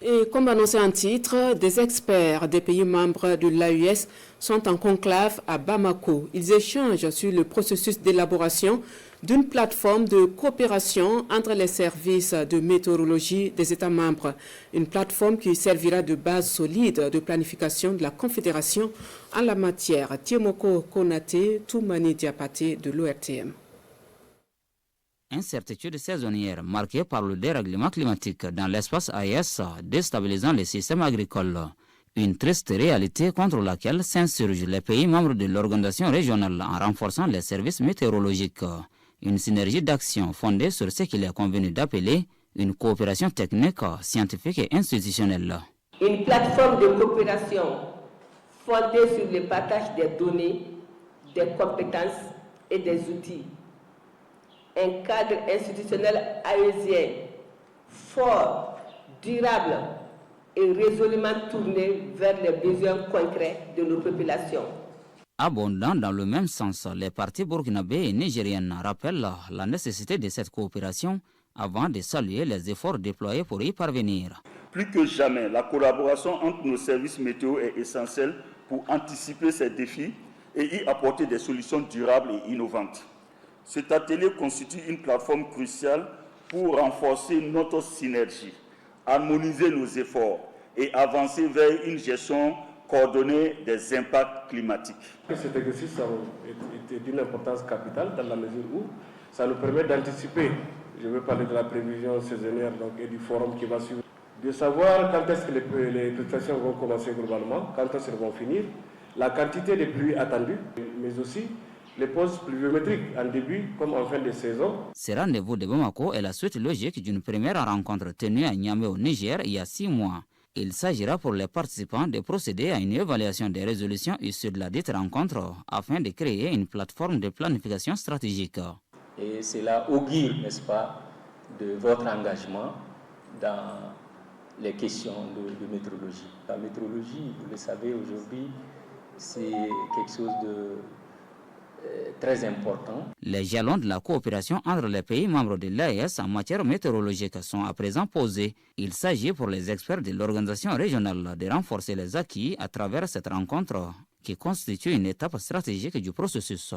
Et comme annoncé en titre, des experts des pays membres de l'AES sont en conclave à Bamako. Ils échangent sur le processus d'élaboration d'une plateforme de coopération entre les services de météorologie des États membres. Une plateforme qui servira de base solide de planification de la Confédération en la matière. Tiemoko Konate, Toumani Diapaté de l'ORTM. Incertitude saisonnière marquée par le dérèglement climatique dans l'espace AES, déstabilisant les systèmes agricoles. Une triste réalité contre laquelle s'insurgent les pays membres de l'organisation régionale en renforçant les services météorologiques. Une synergie d'action fondée sur ce qu'il est convenu d'appeler une coopération technique, scientifique et institutionnelle. Une plateforme de coopération fondée sur le partage des données, des compétences et des outils. Un cadre institutionnel aésien fort, durable et résolument tourné vers les besoins concrets de nos populations. Abondant dans le même sens, les partis burkinabés et nigériennes rappellent la nécessité de cette coopération avant de saluer les efforts déployés pour y parvenir. Plus que jamais, la collaboration entre nos services météo est essentielle pour anticiper ces défis et y apporter des solutions durables et innovantes. Cet atelier constitue une plateforme cruciale pour renforcer notre synergie, harmoniser nos efforts et avancer vers une gestion coordonnée des impacts climatiques. Cet exercice est d'une importance capitale dans la mesure où ça nous permet d'anticiper, je vais parler de la prévision saisonnière et du forum qui va suivre, de savoir quand est-ce que les précipitations vont commencer globalement, quand est-ce qu'elles vont finir, la quantité de pluie attendue, mais aussi les pauses pluviométriques en début comme en fin de saison. Ce rendez-vous de Bamako est la suite logique d'une première rencontre tenue à Niamey au Niger il y a 6 mois. Il s'agira pour les participants de procéder à une évaluation des résolutions issues de la dite rencontre afin de créer une plateforme de planification stratégique. Et cela augure, n'est-ce pas, de votre engagement dans les questions de météorologie. La météorologie, vous le savez, aujourd'hui, c'est quelque chose de très important. Les jalons de la coopération entre les pays membres de l'AES en matière météorologique sont à présent posés. Il s'agit pour les experts de l'organisation régionale de renforcer les acquis à travers cette rencontre qui constitue une étape stratégique du processus.